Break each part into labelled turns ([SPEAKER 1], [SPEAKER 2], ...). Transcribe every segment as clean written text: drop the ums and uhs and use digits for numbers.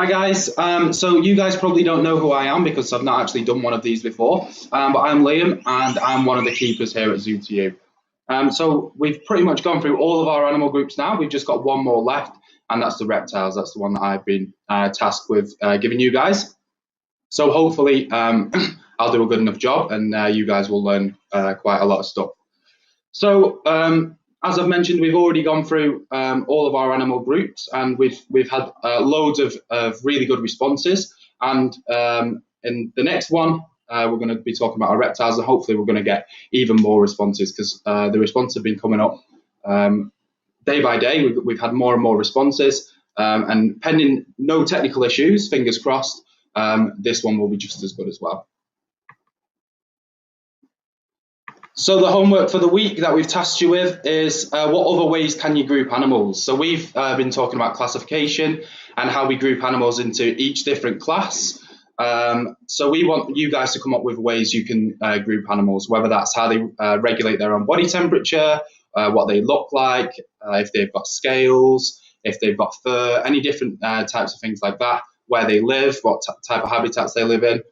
[SPEAKER 1] Hi guys, so you guys probably don't know who I am because I've not actually done one of these before, but I'm Liam and I'm one of the keepers here at Zoo2U. So we've pretty much gone through all of our animal groups now. We've just got one more left, and that's the reptiles. That's the one that I've been tasked with giving you guys. So hopefully I'll do a good enough job and you guys will learn quite a lot of stuff. So as I've mentioned, we've already gone through all of our animal groups, and we've had loads of really good responses. And in the next one, we're going to be talking about our reptiles, and hopefully we're going to get even more responses because the responses have been coming up day by day. We've had more and more responses, and pending no technical issues, fingers crossed, this one will be just as good as well. So the homework for the week that we've tasked you with is what other ways can you group animals? So we've been talking about classification and how we group animals into each different class. So we want you guys to come up with ways you can group animals, whether that's how they regulate their own body temperature, what they look like, if they've got scales, if they've got fur, any different types of things like that, where they live, what type of habitats they live in.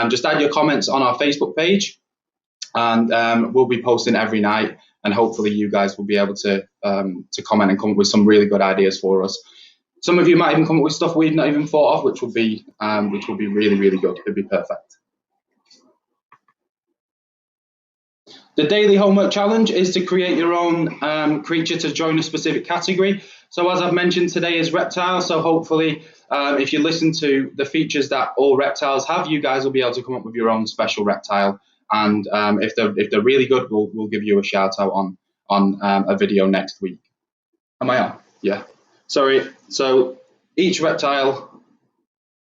[SPEAKER 1] Just add your comments on our Facebook page. And we'll be posting every night, and hopefully you guys will be able to comment and come up with some really good ideas for us. Some of you might even come up with stuff we've not even thought of, which will be really, really good. It'd be perfect. The daily homework challenge is to create your own creature to join a specific category. So as I've mentioned, today is reptiles. So hopefully, if you listen to the features that all reptiles have, you guys will be able to come up with your own special reptile. And if they're really good, we'll give you a shout out on a video next week. Am I on? Yeah. Sorry. So each reptile,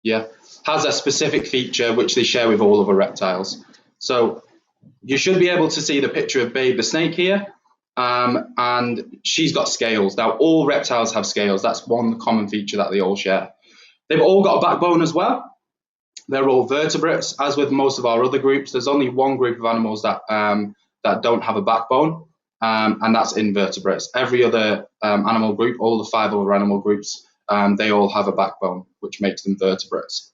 [SPEAKER 1] has a specific feature which they share with all other reptiles. So you should be able to see the picture of Babe the snake here, and she's got scales. Now all reptiles have scales. That's one common feature that they all share. They've all got a backbone as well. They're all vertebrates. As with most of our other groups, there's only one group of animals that don't have a backbone, and that's invertebrates. Every other animal group, all the 5 other animal groups, they all have a backbone, which makes them vertebrates.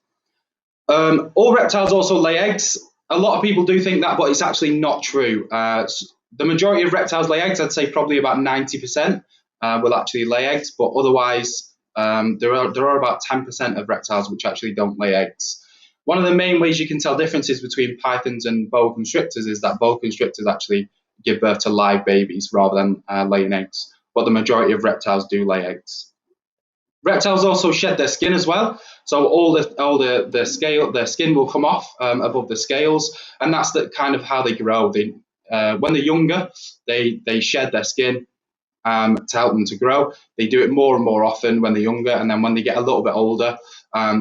[SPEAKER 1] All reptiles also lay eggs. A lot of people do think that, but it's actually not true. The majority of reptiles lay eggs. I'd say probably about 90% will actually lay eggs, but otherwise there are about 10% of reptiles which actually don't lay eggs. One of the main ways you can tell differences between pythons and boa constrictors is that boa constrictors actually give birth to live babies rather than laying eggs, but the majority of reptiles do lay eggs. Reptiles also shed their skin as well, so all their skin will come off above the scales, and that's kind of how they grow. When they're younger, they shed their skin to help them to grow. They do it more and more often when they're younger, and then when they get a little bit older,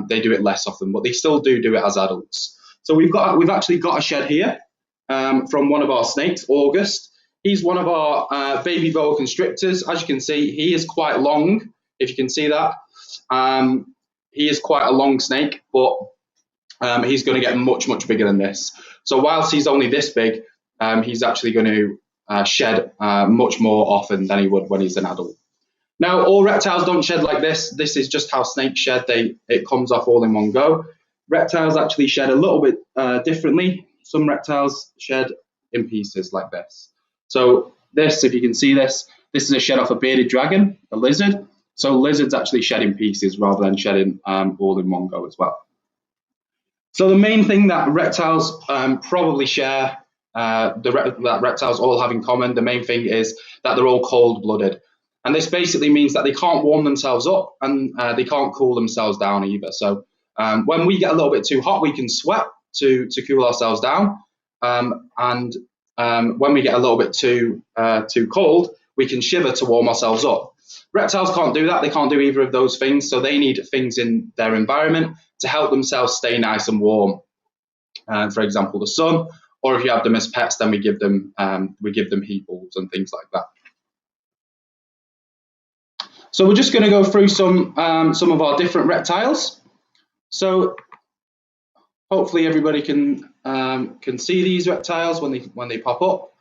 [SPEAKER 1] they do it less often, but they still do it as adults. So we've actually got a shed here from one of our snakes, August. He's one of our baby boa constrictors. As you can see, he is quite long, if you can see that. He is quite a long snake, but he's going to get much, much bigger than this. So whilst he's only this big, he's actually going to shed much more often than he would when he's an adult. Now, all reptiles don't shed like this. This is just how snakes shed. It comes off all in one go. Reptiles actually shed a little bit differently. Some reptiles shed in pieces like this. So this, if you can see this is a shed off a bearded dragon, a lizard. So lizards actually shed in pieces rather than shedding all in one go as well. So the main thing that reptiles probably share, that reptiles all have in common, the main thing is that they're all cold-blooded. And this basically means that they can't warm themselves up and they can't cool themselves down either. So when we get a little bit too hot, we can sweat to cool ourselves down. And when we get a little bit too cold, we can shiver to warm ourselves up. Reptiles can't do that. They can't do either of those things. So they need things in their environment to help themselves stay nice and warm. For example, the sun, or if you have them as pets, then we give them heat bulbs and things like that. So we're just going to go through some of our different reptiles. So hopefully everybody can see these reptiles when they pop up.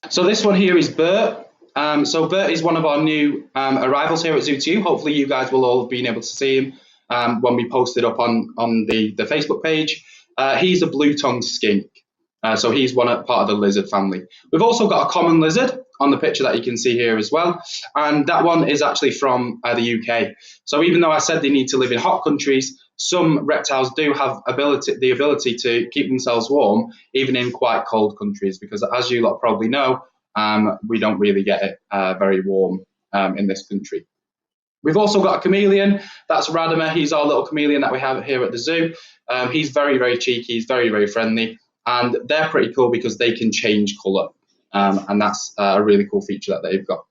[SPEAKER 1] So this one here is Bert. So Bert is one of our new arrivals here at Zoo2U. Hopefully you guys will all have been able to see him when we posted up on the Facebook page. He's a blue-tongued skink. So he's part of the lizard family. We've also got a common lizard on the picture that you can see here as well. And that one is actually from the UK. So even though I said they need to live in hot countries, some reptiles do have the ability to keep themselves warm, even in quite cold countries, because as you lot probably know, we don't really get it very warm in this country. We've also got a chameleon. That's Radimer. He's our little chameleon that we have here at the zoo. He's very, very cheeky. He's very, very friendly. And they're pretty cool because they can change colour. And that's a really cool feature that they've got.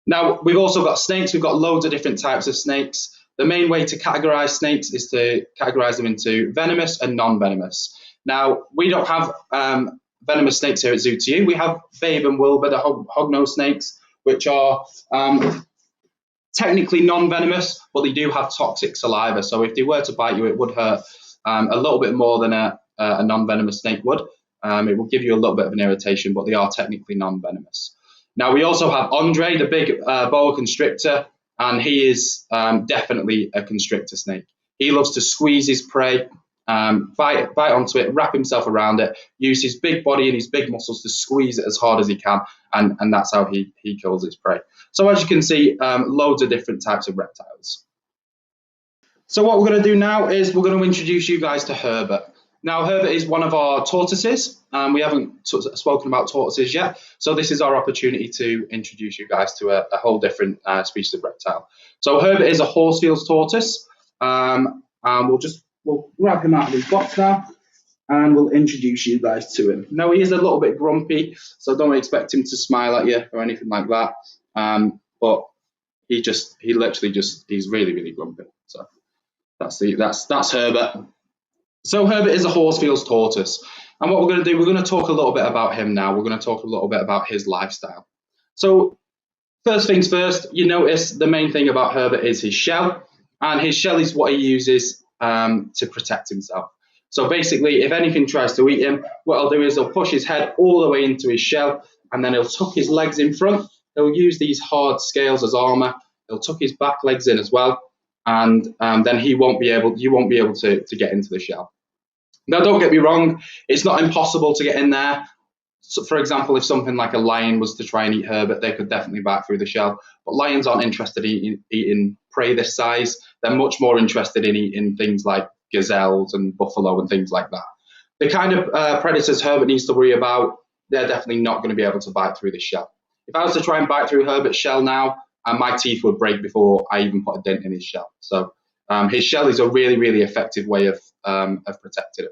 [SPEAKER 1] Now, we've also got snakes. We've got loads of different types of snakes. The main way to categorise snakes is to categorise them into venomous and non-venomous. Now, we don't have venomous snakes here at Zoo to You. We have Babe and Wilbur, the hognose snakes, which are technically non-venomous, but they do have toxic saliva. So if they were to bite you, it would hurt a little bit more than a non-venomous snake would. It will give you a little bit of an irritation, but they are technically non-venomous. Now, we also have Andre, the big boa constrictor, and he is definitely a constrictor snake. He loves to squeeze his prey, bite onto it, wrap himself around it, use his big body and his big muscles to squeeze it as hard as he can, and that's how he kills his prey. So as you can see, loads of different types of reptiles. So what we're going to do now is we're going to introduce you guys to Herbert. Now, Herbert is one of our tortoises. We haven't spoken about tortoises yet, so this is our opportunity to introduce you guys to a whole different species of reptile. So Herbert is a Horsfield's tortoise. We'll grab him out of his box now, and we'll introduce you guys to him. Now, he is a little bit grumpy, so don't expect him to smile at you or anything like that. But he's really, really grumpy. So that's Herbert. So Herbert is a Horsfield's tortoise. And what we're going to do, we're going to talk a little bit about him now. We're going to talk a little bit about his lifestyle. So first things first, you notice the main thing about Herbert is his shell. And his shell is what he uses to protect himself. So basically, if anything tries to eat him, what I'll do is I'll push his head all the way into his shell, and then he'll tuck his legs in front. He'll use these hard scales as armor. He'll tuck his back legs in as well, and then you won't be able to get into the shell. Now, don't get me wrong, it's not impossible to get in there. So, for example, if something like a lion was to try and eat Herbert, they could definitely bite through the shell. But lions aren't interested in eating prey this size. They're much more interested in eating things like gazelles and buffalo and things like that. The kind of predators Herbert needs to worry about, they're definitely not going to be able to bite through the shell. If I was to try and bite through Herbert's shell now, my teeth would break before I even put a dent in his shell. So his shell is a really, really effective way of protecting him.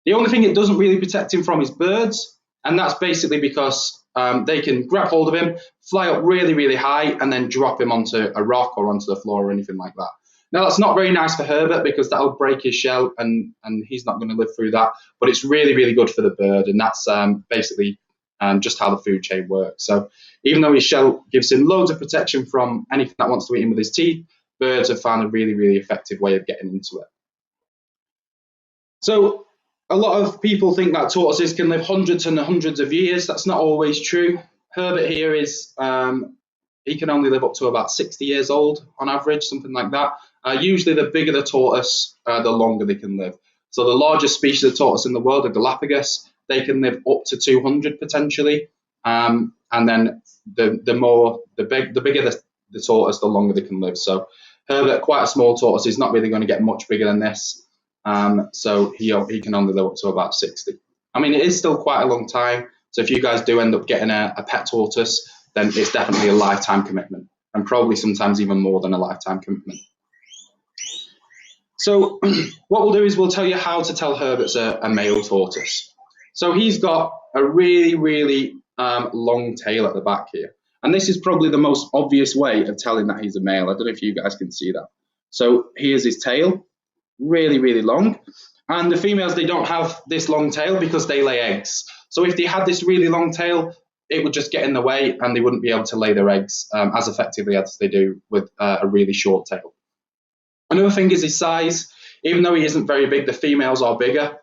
[SPEAKER 1] The only thing it doesn't really protect him from is birds, and that's basically because they can grab hold of him, fly up really, really high, and then drop him onto a rock or onto the floor or anything like that. Now, that's not very nice for Herbert because that'll break his shell, and he's not going to live through that, but it's really, really good for the bird, and that's basically just how the food chain works. So even though his shell gives him loads of protection from anything that wants to eat him with his teeth, birds have found a really, really effective way of getting into it. So a lot of people think that tortoises can live hundreds and hundreds of years. That's not always true. Herbert here is, he can only live up to about 60 years old on average, something like that. Usually the bigger the tortoise, the longer they can live. So the largest species of tortoise in the world are Galapagos. They can live up to 200 potentially. And then the bigger the tortoise, the longer they can live. So Herbert, quite a small tortoise, is not really going to get much bigger than this. So he can only live up to about 60. I mean, it is still quite a long time. So if you guys do end up getting a pet tortoise, then it's definitely a lifetime commitment, and probably sometimes even more than a lifetime commitment. So what we'll do is we'll tell you how to tell Herbert's a male tortoise. So he's got a really, really long tail at the back here. And this is probably the most obvious way of telling that he's a male. I don't know if you guys can see that. So here's his tail. Really, really long. And the females, they don't have this long tail because they lay eggs. So if they had this really long tail, it would just get in the way and they wouldn't be able to lay their eggs as effectively as they do with a really short tail. Another thing is his size. Even though he isn't very big, the females are bigger.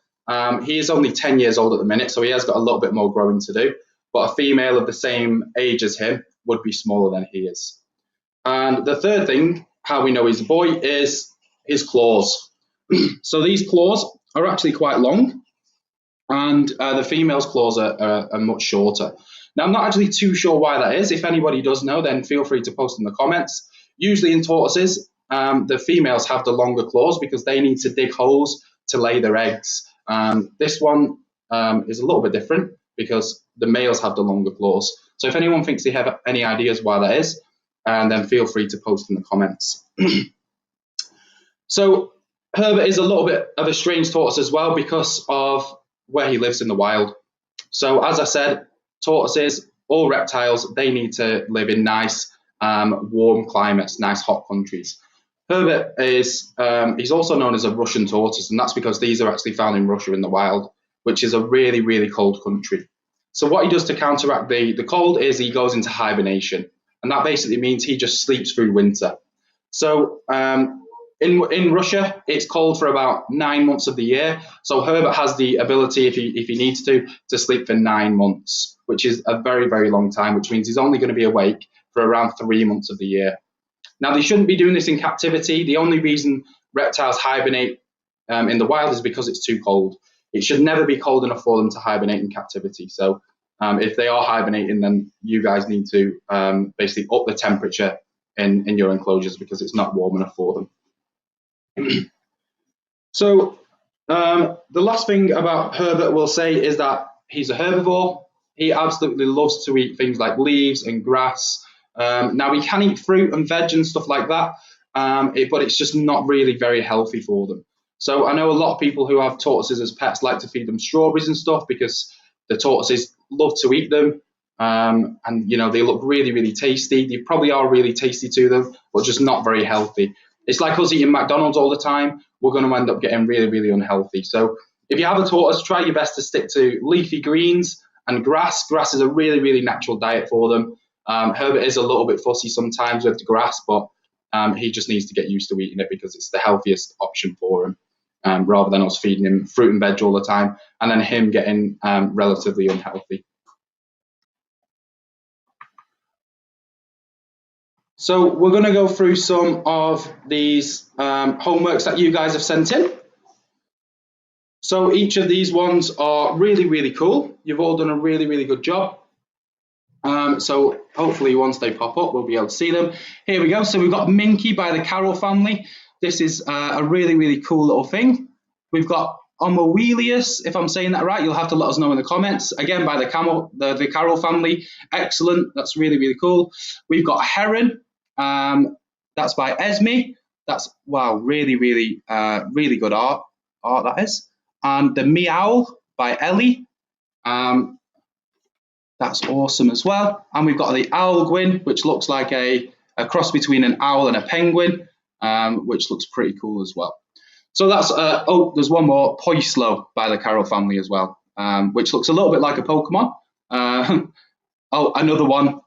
[SPEAKER 1] He is only 10 years old at the minute, so he has got a little bit more growing to do. But a female of the same age as him would be smaller than he is. And the third thing, how we know he's a boy, is his claws. So these claws are actually quite long, and the female's claws are much shorter. Now, I'm not actually too sure why that is. If anybody does know, then feel free to post in the comments. Usually in tortoises, the females have the longer claws because they need to dig holes to lay their eggs. This one is a little bit different because the males have the longer claws. So if anyone thinks they have any ideas why that is, then feel free to post in the comments. So Herbert is a little bit of a strange tortoise as well because of where he lives in the wild. So as I said, tortoises, all reptiles, they need to live in nice, warm climates, nice hot countries. Herbert is, he's also known as a Russian tortoise, and that's because these are actually found in Russia in the wild, which is a really, really cold country. So what he does to counteract the cold is he goes into hibernation, and that basically means he just sleeps through winter. So in Russia, it's cold for about 9 months of the year. So Herbert has the ability, if he needs to sleep for 9 months, which is a very, very long time, which means he's only going to be awake for around 3 months of the year. Now, they shouldn't be doing this in captivity. The only reason reptiles hibernate in the wild is because it's too cold. It should never be cold enough for them to hibernate in captivity. So if they are hibernating, then you guys need to basically up the temperature in your enclosures because it's not warm enough for them. So the last thing about Herbert we'll say is that he's a herbivore. He absolutely loves to eat things like leaves and grass. Now, he can eat fruit and veg and stuff like that, but it's just not really very healthy for them. So I know a lot of people who have tortoises as pets like to feed them strawberries and stuff because the tortoises love to eat them. And, you know, they look really, really tasty. They probably are really tasty to them, but just not very healthy. It's like us eating McDonald's all the time. We're going to end up getting really, really unhealthy. So if you have a tortoise, try your best to stick to leafy greens and grass. Grass is a really, really natural diet for them. Herbert is a little bit fussy sometimes with the grass, but he just needs to get used to eating it because it's the healthiest option for him, rather than us feeding him fruit and veg all the time and then him getting relatively unhealthy. So we're going to go through some of these homeworks that you guys have sent in. So each of these ones are really, really cool. You've all done a really, really good job. So hopefully once they pop up, we'll be able to see them. Here we go. So we've got Minky by the Carroll family. This is a really, really cool little thing. We've got Omowelius, if I'm saying that right. You'll have to let us know in the comments. Again, by the Carroll family. Excellent. That's really, really cool. We've got Heron. That's by Esme. That's, wow, really, really, really good art that is. And the Meow by Ellie. That's awesome as well. And we've got the Owl Gwyn, which looks like a cross between an owl and a penguin, which looks pretty cool as well. So that's, oh, there's one more, Poislo by the Carroll family as well, which looks a little bit like a Pokemon. Oh, another one,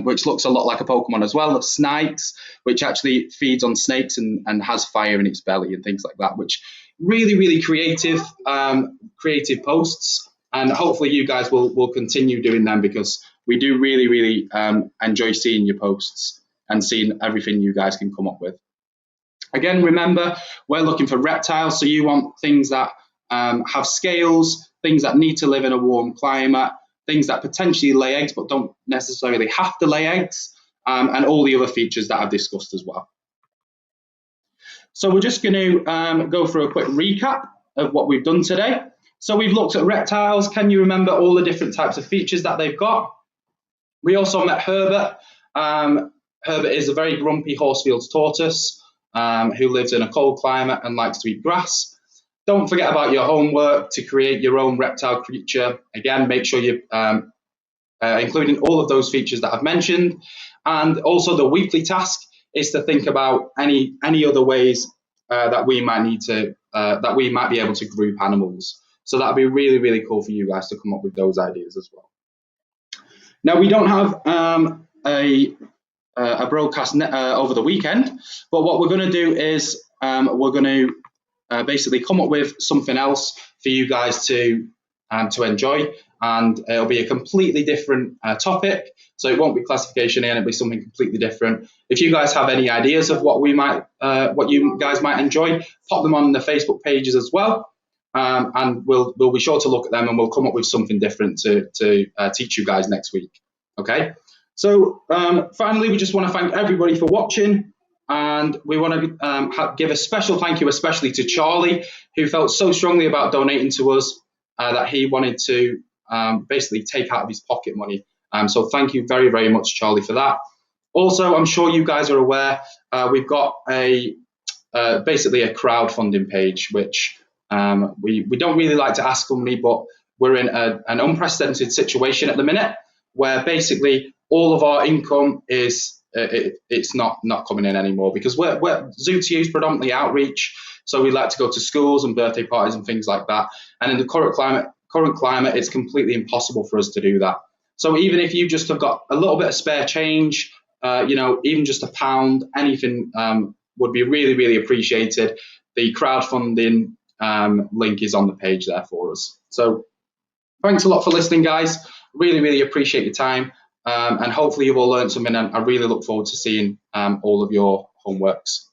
[SPEAKER 1] which looks a lot like a Pokemon as well, Snipes, which actually feeds on snakes and has fire in its belly and things like that, which really, really creative posts. And hopefully you guys will continue doing them because we do really, really enjoy seeing your posts and seeing everything you guys can come up with. Again, remember, we're looking for reptiles, so you want things that have scales, things that need to live in a warm climate, things that potentially lay eggs but don't necessarily have to lay eggs, and all the other features that I've discussed as well. So we're just going to go through a quick recap of what we've done today. So we've looked at reptiles. Can you remember all the different types of features that they've got? We also met Herbert. Herbert is a very grumpy Horsfield's tortoise who lives in a cold climate and likes to eat grass. Don't forget about your homework to create your own reptile creature. Again, make sure you're including all of those features that I've mentioned. And also the weekly task is to think about any other ways that we might be able to group animals. So that'd be really, really cool for you guys to come up with those ideas as well. Now, we don't have a broadcast over the weekend, but what we're going to do is we're going to basically come up with something else for you guys to enjoy. and it'll be a completely different topic. So it won't be classification A, and it'll be something completely different. If you guys have any ideas of what you guys might enjoy, pop them on the Facebook pages as well, and we'll be sure to look at them, and we'll come up with something different to teach you guys next week. Okay. So finally, we just want to thank everybody for watching. And we want to give a special thank you, especially to Charlie, who felt so strongly about donating to us that he wanted to basically take out of his pocket money. So thank you very, very much, Charlie, for that. Also, I'm sure you guys are aware, we've got basically a crowdfunding page, which we don't really like to ask for money, but we're in an unprecedented situation at the minute where basically all of our income is it's not coming in anymore, because we're Zoo2U is predominantly outreach, so we like to go to schools and birthday parties and things like that. And in the current climate, it's completely impossible for us to do that. So even if you just have got a little bit of spare change, even just £1, anything would be really, really appreciated. The crowdfunding link is on the page there for us. So thanks a lot for listening, guys. Really, really appreciate your time. And hopefully you've all learned something, and I really look forward to seeing all of your homeworks.